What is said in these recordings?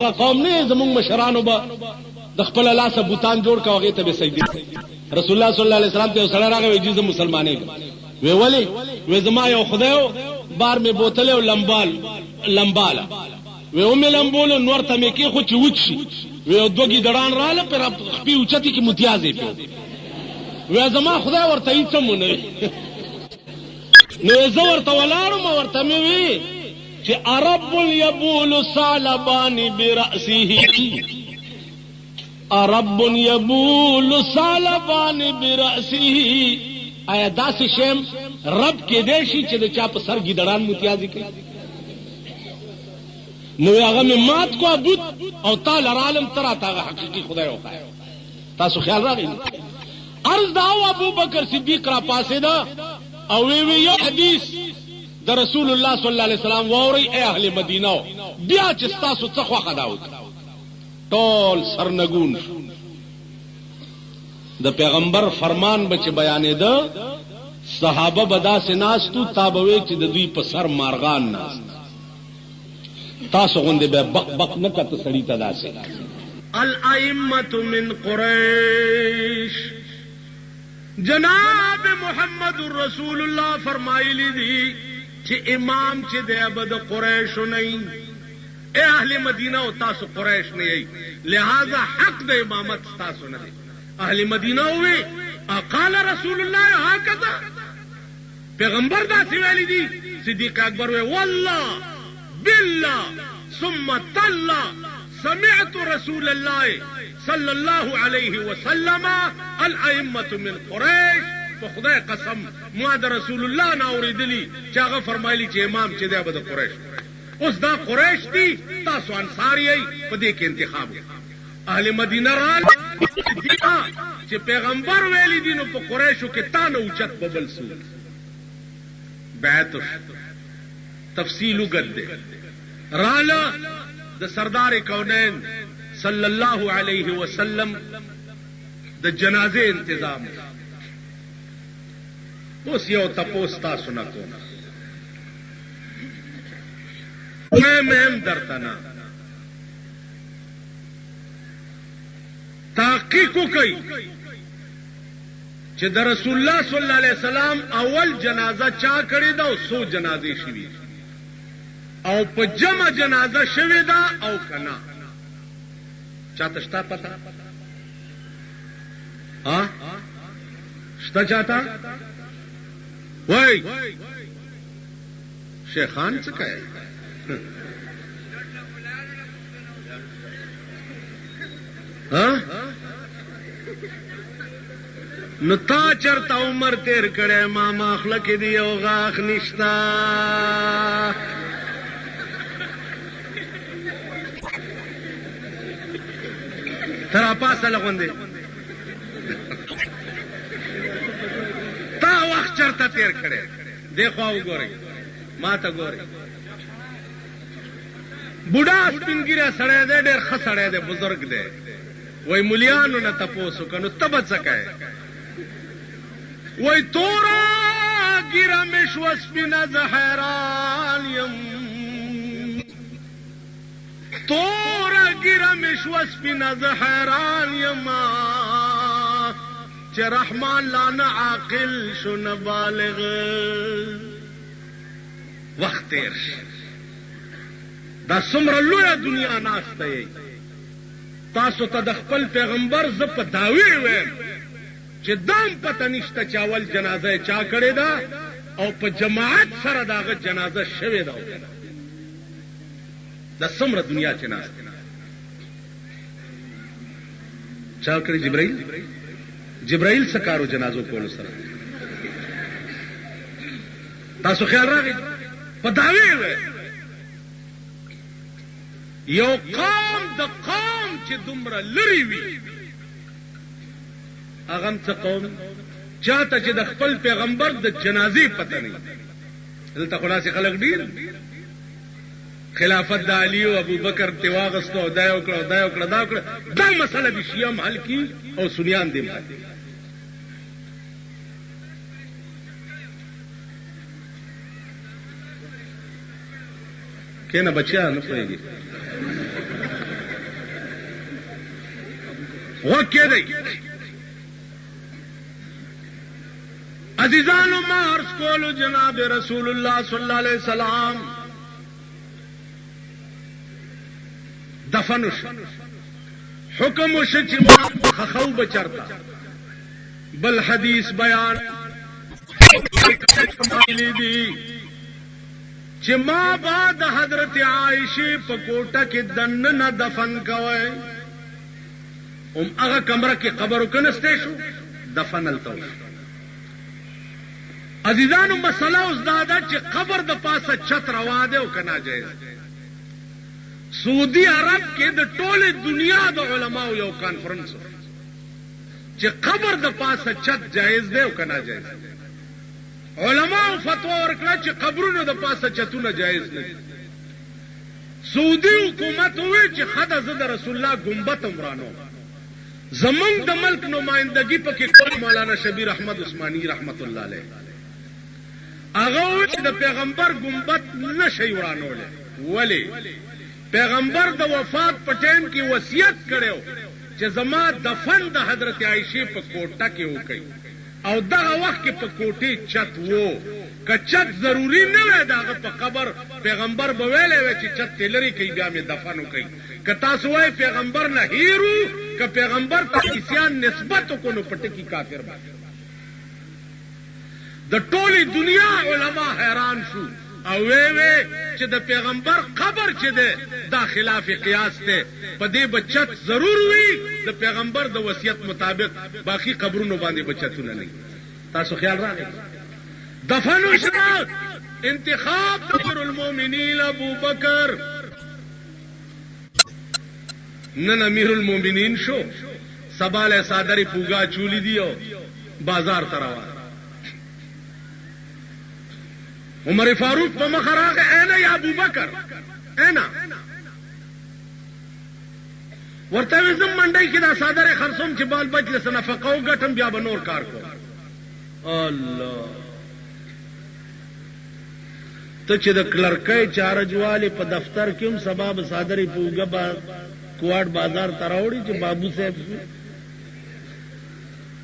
قوم نه زمونږ مشرانو به د خپل الله سره بوتان جوړ کا هغه ته به سجدي. رسول الله صلی الله علیه وسلم ته سره راغی وی چې مسلمانې وی ولی وی زما یو خدایو بار می بوتل او لمباله وی او می لمبول نور ته می کې خو چې وچی وی دوګي دړان رااله پر خپې اوچتی کې متیازې په وی زما خدای ورته هیڅ مونږ نو زه ورته ولاړم ورته می وی کہ عرب یبول سالبان برأسه عرب یبول سالبان برأسه آیا داس شیم رب کې دیشي چې د چا په سر ګډړان متیازي کوي نو هغه می مات کو ابوت او تعالی عالم ترا تا حقيقي خدای وکای تاسو خیال راغی عرض دا ابو بکر صدیق را پاسې دا او وی یو حدیث دا رسول الله صلی الله علیه وسلم ووري اے اهل مدینه بیا چې تاسو څه خو خداوت ټول سرنګون د پیغمبر فرمان بچ بیانې ده صحابه بدا سے ناس تو تابوي چې د دوی په سر مارغان ناس تاسو غوندې به بق بق نه کته سړی تدا سي الائمه من قریش جناب محمد رسول الله فرمایلی دي چې امام چې د ابد قریش نه اے اهل مدینه او تاسو قریش نه ای لہذا حق د امامت تاسو نه دی اهل مدینه وی قال رسول الله هكذا پیغمبر دا سی ویلی دی صدیق اکبر وی والله بالله ثم تلا سمعت رسول الله صلی الله علیه وسلم الائمه من قریش په خدای قسم ما د رسول الله نه اوریدلی چې هغه فرمایلی چې امام چې دی د قریش اوس دا قریش دي تاسو انصار یې په دې کې انتخاب اهل مدینه را چې پیغمبر ویلی دي نو په قریشو کې تا نه اوچت ببل سو بیعت تفصیل وګد رالا د سردار کونین صلی الله علیه وسلم د جنازه انتظام اوس یو تپوس تاسو نه کوم مهم درته نه تحقیق کوي چې د رسول الله صلی الله علیه وسلم اول جنازه چا کړی دا او سو جنازې شوي او په جمع جنازه شوي دا او کنا چاته شتا پتا ها شتا چاته وای شیخان څه کوي ها نو تا چرته عمر تیر کړه ما مخلق دی او غاخ نشتا ترا پاسه لغوندې تا وخت چرته تیر کړه دیکھو وګورئ ما ته ګورئ بوډا سپینګیره سړی دی ډېر ښه سړی دی بزرګ دی وای ملیانو نه تپوس وکړو ته به څه کوې وای تورا ګیره مې شوه سپینه زه حیران یم تورا ګیره مې شوه سپینه زه حیران یم چې رحمان لا نه عاقل شو نه بالغ وخت تیر دا څومره لویه دنیا ناسته یې تاسو ته د خپل پیغمبر زه په دعوی ویم چې دام پته نشته چې اول جنازه چا کړې ده او په جماعت سره د هغه جنازه شوې ده دا څومره دنیا چې ناسته چا کړې جبرائیل څه کارو جنازو کولو سره تاسو خیال راغی په دعوی ویم یو قوم د قوم چې دومره لري وي هغه څه قوم چاته چې د خپل پیغمبر د جنازې پته نه دلته خلاصې خلک ډیر خلافت د علی او ابو بکر ته واغستو دا وکړه دا مسله به شیعه حل کی او سنیان دي کینه بچیا نه پوهیږي وکې دی عزیزانو ما عرض کولو جناب رسول اللہ صلی اللہ علیہ وسلم دفن حکم وشو چې ما خخو بچرتا بل حدیث بیان دی چې ما بعد حضرت عائشہ په کوټه کې دننه دفن کوي هغه کمره کې قبر وکنسته شو دفن التو عزیزانو مسله اوس دا ده چې قبر د پاسه چت روا دی او کنا جایز سعودي عرب کې د ټوله دنیا د علماو یو کانفرنس چې قبر د پاسه چت جایز دی او کنا جایز علماو فتوا ورکړه چې قبرونو د پاسه چتونه جایز نه سعودي حکومت وی چې خدای زده رسول الله گنبد عمرانو زمونږ د ملک نمائندگی پکې کول مولانا شبیر احمد عثماني رحمت الله علیه هغه چې د پیغمبر گنبد نشي ورانول ولی پیغمبر د وفات په ټیم کې وصیت کړو چې زما دفن د حضرت عائشہ په کوټه کې وکړي او دغه وخت کې په کوټې چت وو که چت ضروری نه وای دغه په قبر پیغمبر به ویلې وای چې چت تلری کوي بیا مې دفن وکړي که تاسو وای پیغمبر نه هیرو که پیغمبر ته عیسیان نسبت کو نو پټکی کافر باندې د ټولي دنیا علما حیران شو او وی چې د پیغمبر قبر چې ده دا خلاف قیاس ده په دې بچت ضرور وي د پیغمبر د وصیت مطابق باقی قبرونو باندې بچتونه نه تاسو خیال راغی دفن وشو انتخاب امیر المؤمنین ابو بکر نن امیر المؤمنین شو سباله صادری پوگا چولی دیو بازار تراوا عمر فاروق په مخ راغی اینا یا ابو بکر اینا ورته زم منډای کې دا صادره خرصوم چې بال بچ له نفقه او غټم بیا به نور کار کو الله ته چې د کلرکۍ چارجواله په دفتر کې هم سبب صادره پوګه با کوټ بازار تراوړي چې بابو صاحب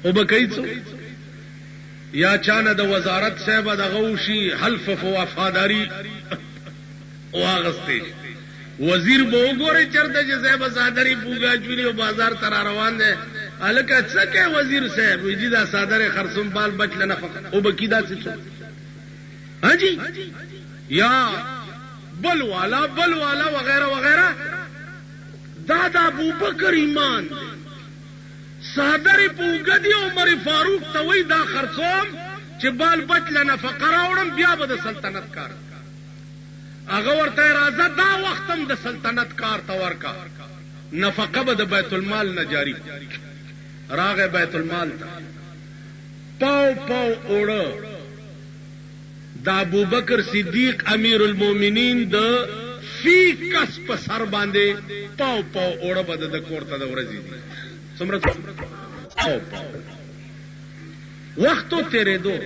او بکایڅو یا چانه د وزارت صاحب د غوشي حلف او وفاداری او اغسته وزیر به وګوري چرته چې صاحب صادری پوګا چوری او بازار تر روان دي الکه څکه وزیر صاحب وی دا صادره خرصوم بال بچ لنه او بکیدا څه ہاں جی یا بل والا وغیرہ وغیرہ دادا ابو بکر ایمان دے صادری پوګدی عمر فاروق ته وی دا خرصوم چې بال بچ لنه فقره وړم بیا به د سلطنت کار هغه ورته راځه دا وختم د سلطنت کار تورکا نفقه به د بیت المال نه جاری راغه بیت المال پاو اوړه دا ابو بکر صدیق امیر المؤمنین د فی کس په سر باندې پاو اوړه بده د کوړه د ورځې دي سمرت وختو تیرې دو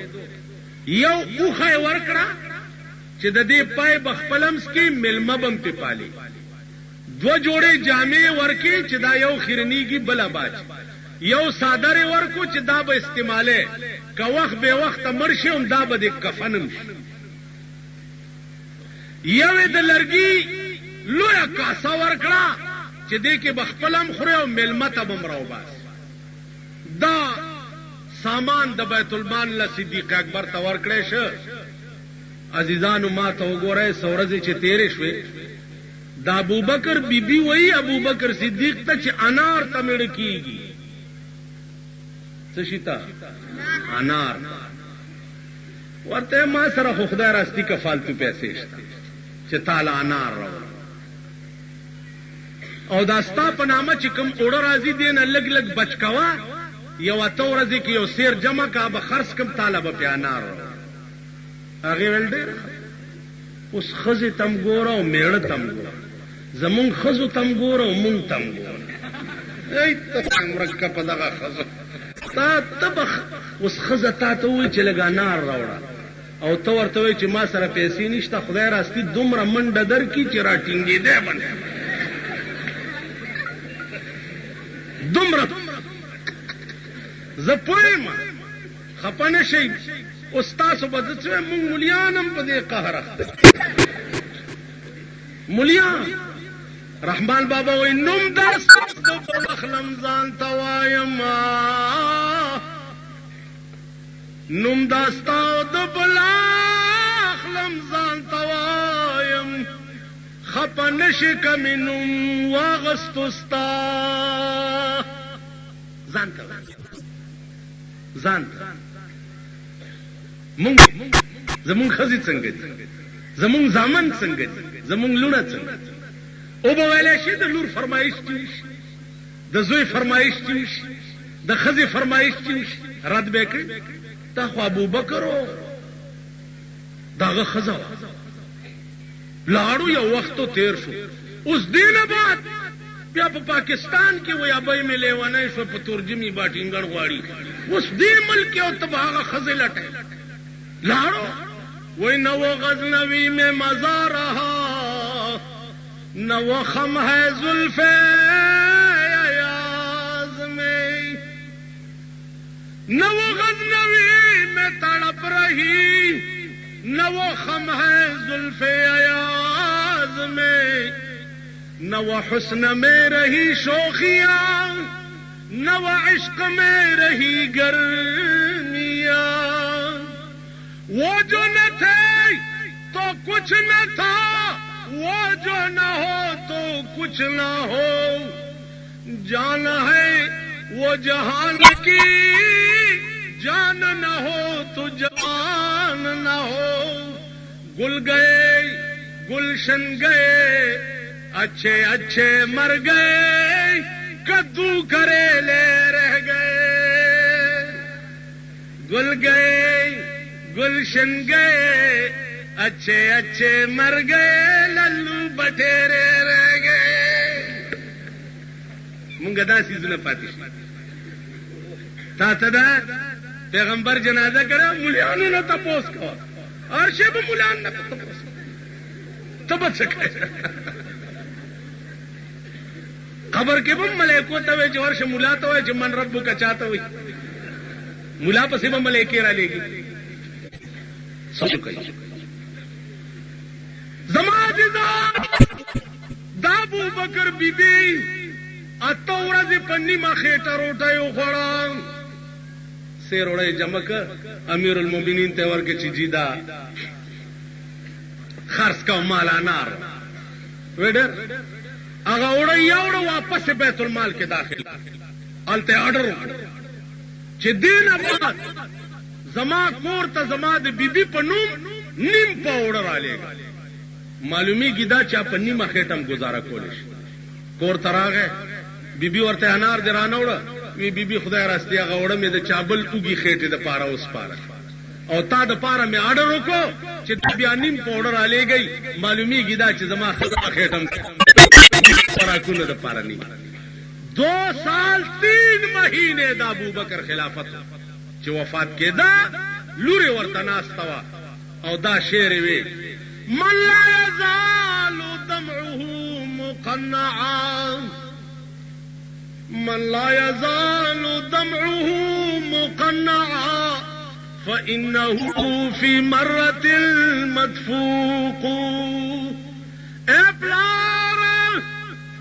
یو اوخه ورکړه چې د دې پای بخپلمس کې ملما بم په پالي دو جوړې جامې ورکې چې دا یو خیرنیږي بل باج یو صادره ورکو چې دا به استعماله که وخت به وخت مرشي هم دا به د کفنم یو د لرګي لویا کاسا ورکړه چې دې کې بخپلم خوري او ملما ته بمراو باس دا سامان د بیت المال له صدیق اکبر ته ورکړې شه عزیزانو ما ته وګورئ سورځي چې تیرې شوې دا ابو بکر بیبي وای ابو بکر صدیق ته چې انار تمړ کیږي څه شيتا انار ورته ما سره خدای راستی کا فالتو پیسې شته چې تعالی انار راو او دا ستا په نامه چې کوم اوړه راځي دین لګ لګ بچکوا یو ته ورځي کې یو سیر جمع کا به خرڅ کم طالب په انار هغه ول ډېر اوس خزه تم ګور او میړه تم ګور زمون خزو تم ګور او مون تم ګور ایت مرکب په دغه خزو تا تبخ اوس خزه تا ته وی چې لګا نار راوړه او تو ورته وی چې ما سره پیسې نشته خدای راستی دومره منډه در کی چې راټینګې ده باندې دومره زپویم خپنه شي استاد وبدڅه مونږ مليانم په دې قهر اخته مليان رحمان بابا وای نوم داست د اخلم ځان توایم نوم داستا د بلا اخلم ځان توایم خپنه شي کمنوم واغستستا ځان مونږ زمونږ خزي څنګه زمونږ زامن څنګه زمونږ لونه څنګه او به ویلی شي د لور فرمایش کیږي د زوی فرمایش کیږي د خزي فرمایش کیږي رد به کړي تا خو ابوبکر داغه خزا لاړو یو وخت تیر شو اوس دینه بعد بیا په پاکستان کې وای ابای مې لیوانای شو په ترجمه باټینګړ غواړي اوس دې ملک او تباغه خزه لټه لاړو وای نو غزنوی میں مزا رہا نو خم ہے زلف ایاز میں نو غزنوی میں تڑپ رہی نو خم ہے زلف ایاز میں نو حسن میں رہی شوخیاں نو عشق میں رہی گرمیاں وہ جو نہ تھے تو کچھ نہ تھا وہ جو نہ ہو تو کچھ نہ ہو جان ہے وہ جہان کی جان نہ ہو تو جان نہ ہو گل گئے گلشن گئے اچھے اچھے مر گئے کدو کریلے رہ گئے گل گئے گلشن گئے اچھے اچھے مر گئے للو بٹیرے رہ گئے منگا دا سیزن پاتی تا تدا پیغمبر جنازہ کرا ملیانو نا تپوس کوا اور شیب ملیان نا تپوس تبت سکے خبر کے بم ملیکو توے جو ورش ملا توے جو من ربو کا چاہتا ہوئی ملا پسی بم ملیکی را لے گی سمجھو کئی زمان دا ابو بکر بی بی اتو ورځې په نیمه خېټه روټۍ وخوړه سیر وړی جمع که امیر المؤمنین ته ورکړې چې جی دا خرڅ کوه مالا نار ویډر هغه وړی یوړه واپس بیت المال کې داخل هلته آډر وکړه چې دې نه بعد زما کور ته زما د بیبي په نوم نیم پاوډر رالیږه معلومیږي دا چا په نیمه خېټه هم ګزاره کولی شي کور ته راغی بیبي ورته انار دې رانه وړه وی بیبي خدای راستي هغه وړه مې د چابل اوږي خېټې دپاره وسپاره او تا دپاره مې آډر وکړو چې بیا نیم پاوډر رالیږئ معلومیږي دا چې زما خېټه هم خوراکونه دپاره نیم 2 سال 3 مہینے دا ابوبکر خلافت چې وفات کېده لورې ورته ناسته وه او دا شعر وی من لا يزال دمعه مقنعا من لا يزال دمعه مقنعا فإنه في مرة المدفوق اے پلارا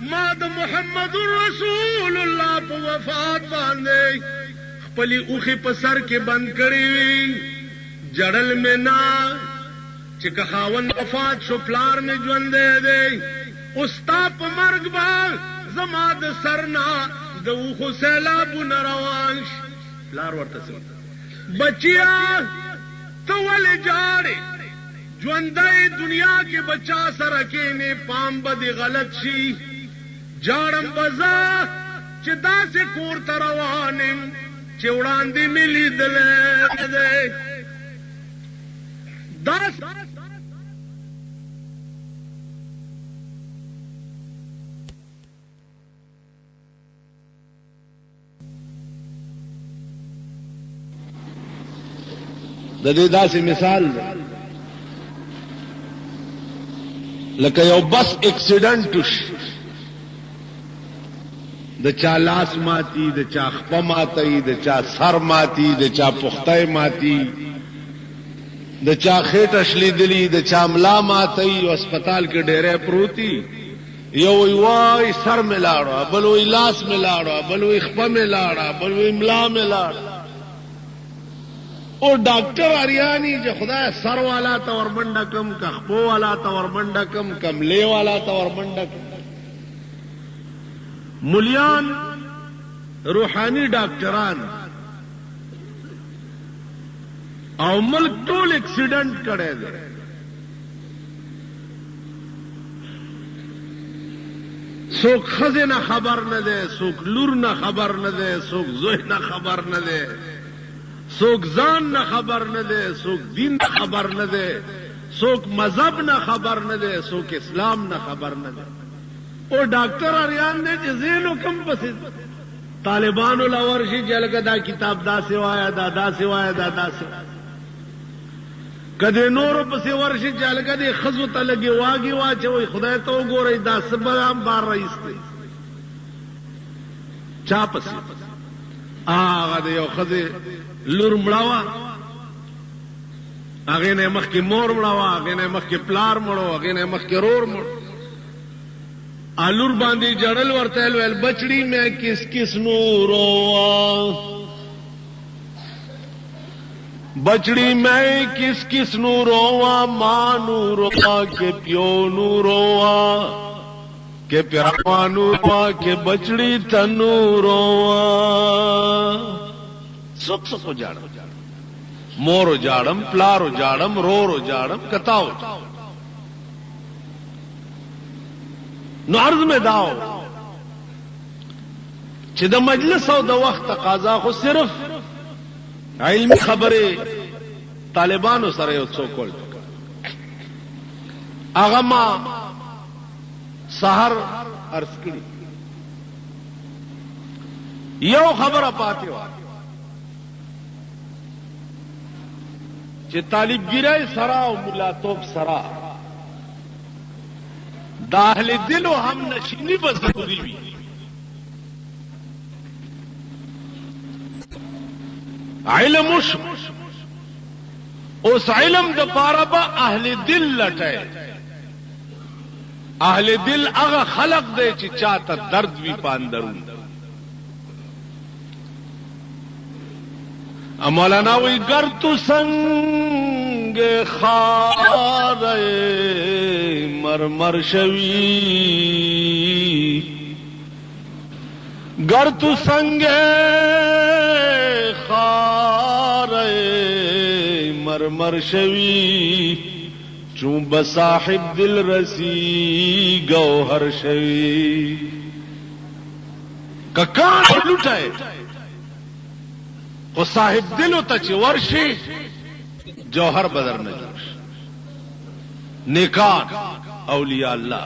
ما د محمد رسول الله په وفات باندې خپلی اوخی په سر کې بند کړی وی جړل میں نا چې که خاوند وفات شو پلار می ژوندی دی استا په مرګ با زما د سر نه د اوخو سیلابونه روان شي پلار ورته بچیا ته ولې جاړې ژوندی دنیا کې بچا سره کېنې پام به دې غلط شي جاړم بزا چې داسې کور ته روان یم چې وړاندې مې لیدلی دی د دې داسې مثال لکه یو بس اکسیډنټ وشي د چا لاس ماتی، د چا خپه ماتی، د چا سر ماتی، د چا پخته ماتی، د چا خېټه شلیدلی، د چا ملا ماتی او اسپیټال کې ډېرې پروتي. یو وای سر ملاړو، بل وای لاس ملاړو، بل وای خپه ملاړو، بل وای ملا ملاړو. او ډاکټر اریانی چې خدای سر والا ته ورمنډه کم، کخپو والا ته ورمنډه کم، کملې والا ته ورمنډه کم. مليان روحانی ډاکټران او ملک ټول اکسیډنٹ کړي دي. څوک خزه نه خبر نه ده، څوک لور نه خبر نه ده، څوک زوی نه خبر نه ده، څوک ځان نه خبر نه ده، څوک دین نه خبر نه ده، څوک مذهب نه خبر نه ده، څوک اسلام نه خبر نه ده. او ډاکټر اریان دې چې زینو کم پسې طالبانو لورشي جلګه دا کتاب دا سوایا دا سوایا دا سوایا. کدی نور پسې ورشي جلګه دې خزو ته لګي واګي واچوي. خدای ته وګورئ دا سبام بار رئیس دی چا پسې هغه د یو خزه لور مړاوه، هغه نه مخکې مور مړاوه، هغه نه مخکې پلار مړو، هغه نه مخکې رور مړو. آلور باندې جړل ورته ویل بچڑی میں کس کس نوروا، بچڑی میں کس کس نوروا، ماں نوروا کے پیو نوروا کے پیرا نوروا کے بچڑی تنوروا. سب سب جاڑم، مور جاڑم، پلار جاڑم، رور جاڑم، کتاو. نو عرض میں داو چې د مجلس او د وخت تقاضا خو صرف علمی خبره طالبانو سره یو څوک ول هغه ما سحر عرض کړي. یو خبره پاتې و چې طالبګیرای سره او ملاتوب سره دا اهل دل و هم نشینی به ضروری وي. علم وشو اوس علم د پاره به اهل دل لټه. اهل دل هغه خلق دی چې چاته درد وي پاندرون. مولانا وی گر تو سنگ خار مرمر شوی، گر تو سنگ خار مرمر شوی، چون بصاحب دل رسی گوہر شوی. ککان لوٹائے او صاحب دلو ته چې ورشي جوهر بدر نه جوړ. نیکان اولیاء الله